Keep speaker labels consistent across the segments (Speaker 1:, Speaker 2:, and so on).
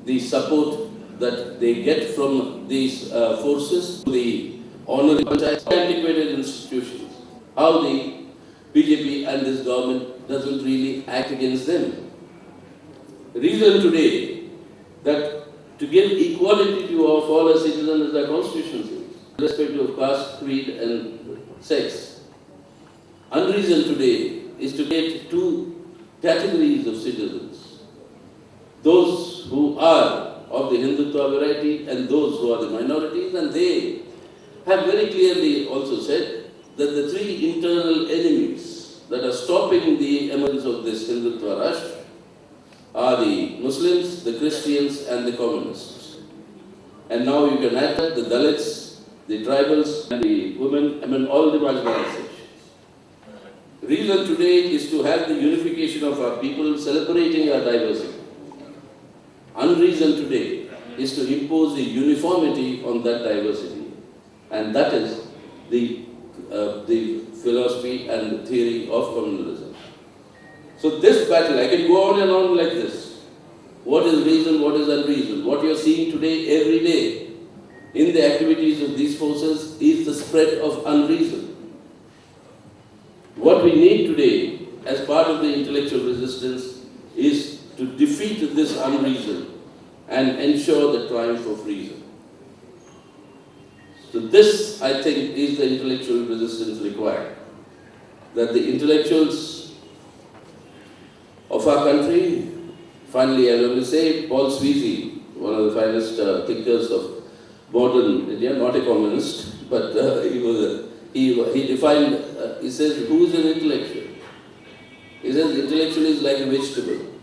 Speaker 1: the support that they get from these forces, the honorary antiquated institutions, how the BJP and this government doesn't really act against them. The reason today that to give equality to all our citizens as our constitution says, irrespective of caste, creed and sex. Unreason today is to get two categories of citizens. Those who are of the Hindutva variety and those who are the minorities, and they have very clearly also said that the three internal enemies that are stopping the emergence of this Hindutva Rashtra are the Muslims, the Christians and the communists. And now you can add that the Dalits, the tribals and the women, all the marginalized sections. Reason today is to have the unification of our people, celebrating our diversity. Unreason today is to impose a uniformity on that diversity. And that is the philosophy and the theory of communalism. So this battle, I can go on and on like this. What is reason, what is unreason? What you are seeing today, every day, in the activities of these forces is the spread of unreason. What we need today, as part of the intellectual resistance, is to defeat this unreason and ensure the triumph of reason. So this, I think, is the intellectual resistance required. That the intellectuals of our country, finally I will say, Paul Sweezy, one of the finest thinkers of modern India, not a communist, but he defined, he says, who is an intellectual? He says, intellectual is like a vegetable.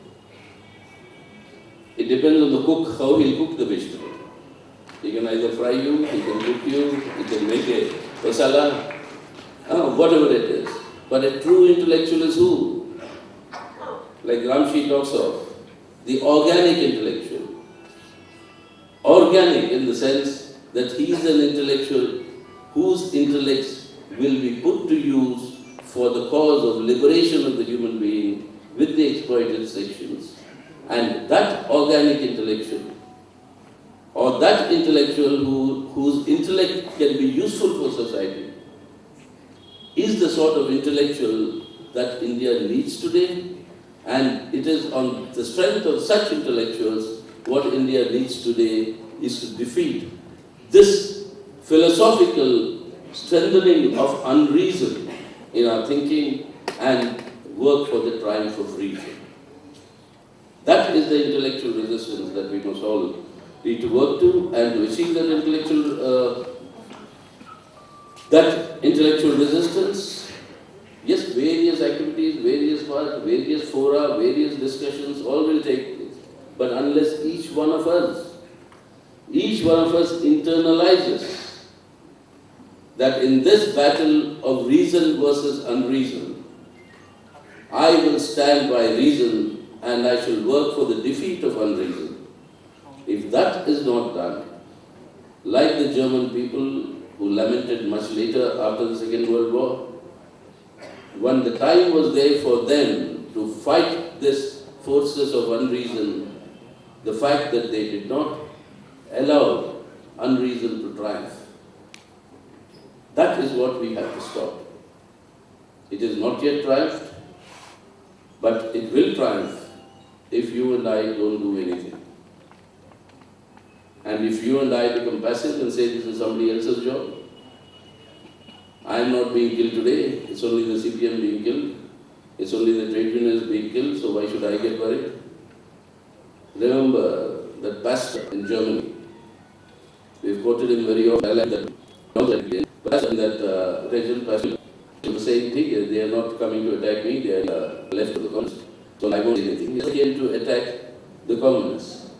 Speaker 1: It depends on the cook, how he'll cook the vegetable. He can either fry you, he can cook you, he can make a masala, whatever it is. But a true intellectual is who? Like Gramsci talks of, the organic intellectual. Organic in the sense that he is an intellectual whose intellects will be put to use for the cause of liberation of the human being with the exploited sections. And that organic intellectual, or that intellectual whose intellect can be useful for society, is the sort of intellectual that India needs today. And it is on the strength of such intellectuals, what India needs today is to defeat this philosophical strengthening of unreason in our thinking and work for the triumph of reason. That is the intellectual resistance that we must all need to work to, and to achieve that intellectual resistance. Yes, various activities, various parts, various fora, various discussions, all will take place. But unless each one of us internalizes that in this battle of reason versus unreason, I will stand by reason and I shall work for the defeat of unreason. If that is not done, like the German people who lamented much later after the Second World War, when the time was there for them to fight these forces of unreason, the fact that they did not allow unreason to triumph, that is what we have to stop. It is not yet triumphed, but it will triumph if you and I don't do anything. And if you and I become passive and say this is somebody else's job, I am not being killed today, it's only the CPM being killed, it's only the trade unions being killed, so why should I get worried? Remember that pastor in Germany, we've quoted him very often, I like that, pastor in that region, pastor, the same thing, they are not coming to attack me, they are left of the communists, so I won't say anything. They came to attack the communists.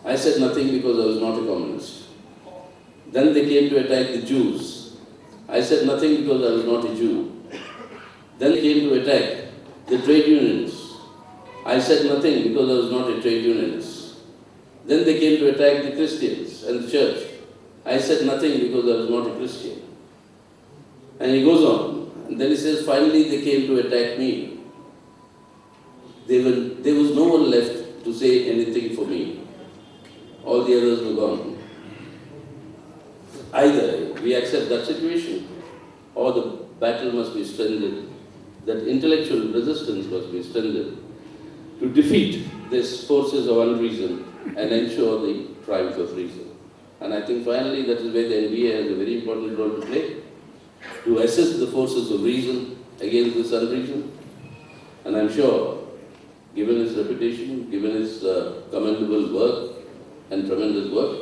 Speaker 1: I said nothing because I was not a communist. Then they came to attack the Jews. I said nothing because I was not a Jew. Then they came to attack the trade unions. I said nothing because I was not a trade unionist. Then they came to attack the Christians and the church. I said nothing because I was not a Christian. And he goes on. And then he says, finally they came to attack me. There was no one left to say anything for me. all the others were gone. Either we accept that situation, or the battle must be strengthened, that intellectual resistance must be strengthened to defeat these forces of unreason and ensure the triumph of reason. And I think finally that is where the NBA has a very important role to play, to assist the forces of reason against this unreason. And I'm sure, given his reputation, given his commendable work and tremendous work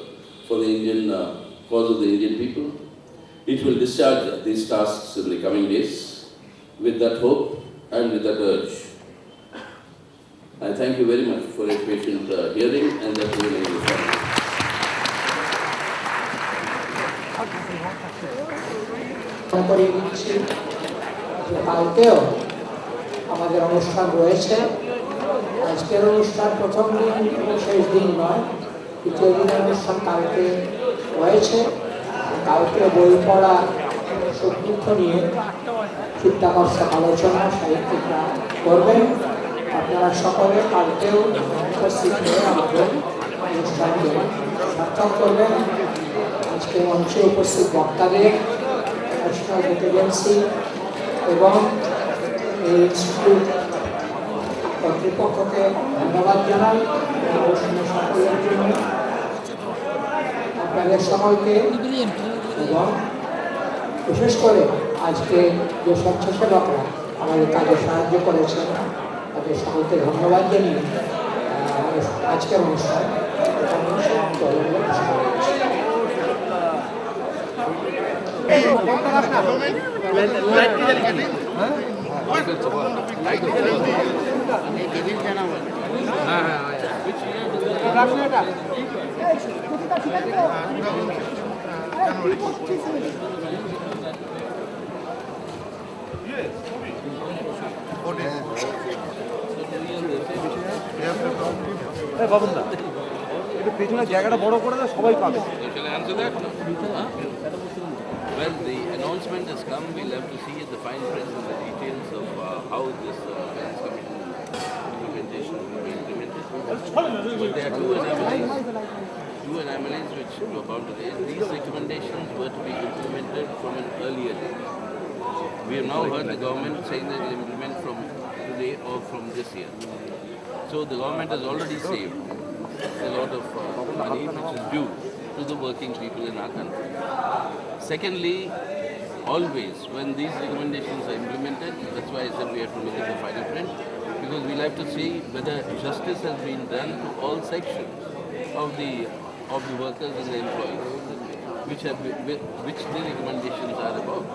Speaker 1: for the Indian cause of the Indian people, it will discharge these tasks in the coming days with that hope and with that urge. I thank you very much for your patient hearing and that will enable.
Speaker 2: কালকেও আমাদের অনুষ্ঠান রয়েছে। আজকের অনুষ্ঠান প্রথম দিন শেষ দিন নয়, দ্বিতীয় দিনের অনুষ্ঠান কালকে রয়েছে। কালকে বই পড়া সুখ নিয়ে চিত্তাকর্ষক আলোচনা সাহিত্যিকরা করবেন। আপনারা সকলে কালকেও উপস্থিত হয়ে আমাদের অনুষ্ঠানকে সার্থক করবেন। আজকে মঞ্চে উপস্থিত বক্তাদের ন্যাশনাল বুক এজেন্সি এবং এই ইনস্টিটিউট কর্তৃপক্ষকে ধন্যবাদ জানাই অনুষ্ঠানের সাফল্যের জন্য। আপনাদের সকলকে এবং বিশেষ করে আজকে যে স্বেচ্ছাসেবকরা আমাদের কাজে সাহায্য করেছেন তাদের সকলকে ধন্যবাদ জানিয়ে আজকের অনুষ্ঠান সমাপ্ত হল বলে ঘোষণা করছি।
Speaker 3: বাবুদা একটু পেছনের জায়গাটা বড় করে দেয়, সবাই পাবে।
Speaker 1: Well, the announcement has come. We'll have to see the fine print and the details of how this finance commission implementation will be implemented. But there are two anomalies which were bound to raise. These recommendations were to be implemented from an earlier date. We have now heard the government saying that it will implement from today or from this year. So the government has already saved a lot of money which is due to the working people in our country. Secondly, always when these recommendations are implemented, that's why I said we have to look at the final print, because we'll have to see whether justice has been done to all sections of the workers and the employees, which the recommendations are about.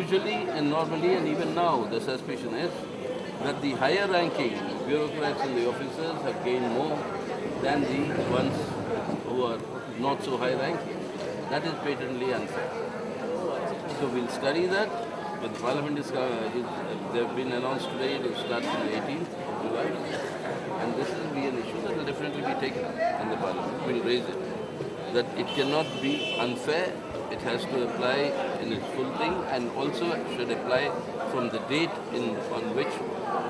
Speaker 1: Usually and normally and even now, the suspicion is that the higher ranking bureaucrats and the officers have gained more than the ones who are not so high ranking. That is patently unfair. So we'll study that. But the Parliament they have been announced today, it will start on the 18th of July. And this will be an issue that will definitely be taken up in the Parliament. We'll raise it. That it cannot be unfair. It has to apply in its full thing and also should apply from the date on which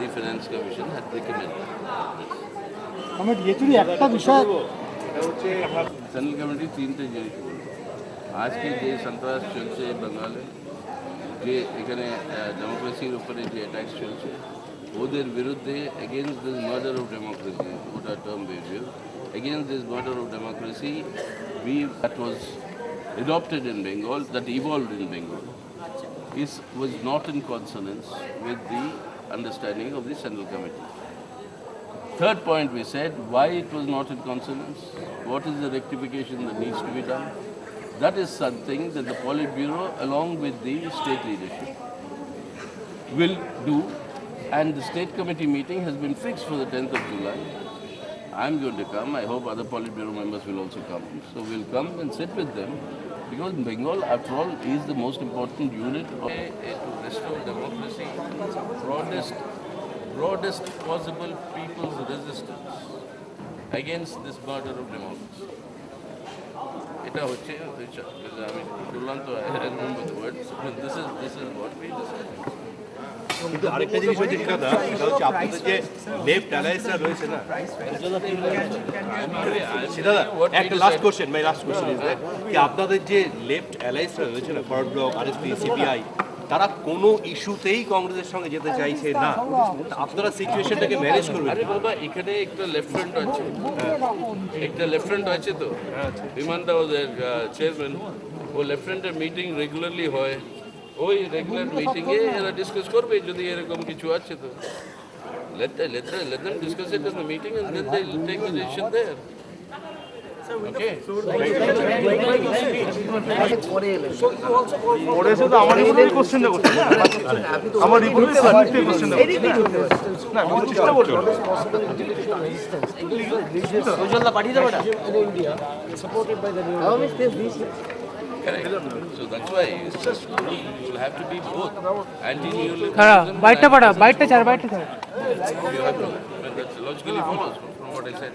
Speaker 1: the Finance Commission had recommended this. Central committee 3 জিনিস আজকে যে সন্ত্রাস চলছে বাঙালি যে এখানে ডেমোক্রেসির উপরে যে attack চলছে ওদের বিরুদ্ধে against this murder of democracy ওটা টার্ম বেরিয়ে against this murder of democracy that was adopted in Bengal, that evolved in Bengal, was not in consonance with the understanding of the Central Committee. Third point, we said why it was not in consonance, what is the rectification that needs to be done. That is something that the Politburo along with the state leadership will do, and the state committee meeting has been fixed for the 10th of July. I'm going to come, I hope other Politburo members will also come. So we'll come and sit with them, because Bengal, after all, is the most important unit to restore democracy, broadest possible people's resistance against this murder of democracy. Eta hocche, I mean, I remember the words. This is what we decided.
Speaker 4: কিন্তু আরেকটা জিনিস হচ্ছে সেটা হচ্ছে আপনাদের যে left অ্যালায়েন্সরা রয়েছে না সেটা একটা লাস্ট কোশ্চেন ইজ দ্যাট কি আপনাদের যে লেফট অ্যালায়েন্সরা রয়েছে না ফরওয়ার্ড ব্লক আরএসপি সিপিআই তারা কোনো ইস্যুতেই কংগ্রেসের সঙ্গে যেতে চাইছে না আপনারা সিচুয়েশনটাকে ম্যানেজ করবেন
Speaker 1: আরে বাবা এখানে একটা লেফট ফ্রন্ট আছে একটা লেফট ফ্রন্ট আছে তো বিমান দা ওদের চেয়ারম্যান ও লেফট ফ্রন্টের মিটিং রেগুলারলি হয় ওই রেগুলার মিটিংয়ে এরা ডিসকাস করবে যদি এরকম কিছু আছে তো let them discuss it in the meeting and then they'll take the decision there. Okay.
Speaker 3: পরে এসে তো আমার রিপোর্টের কোশ্চেনটা করতে আমার রিপোর্টের কোশ্চেনটা না আমি চেষ্টা করব
Speaker 5: সুজলদা পাঠিয়ে দেবো এটা
Speaker 1: Correct. So that's why it's just you'll have to be both anti-neoliberalism.
Speaker 6: খারাপ বাইটটা পাঠা বাইটটা চার বাইটটা চার
Speaker 1: You have to, and that logically follows from what I said.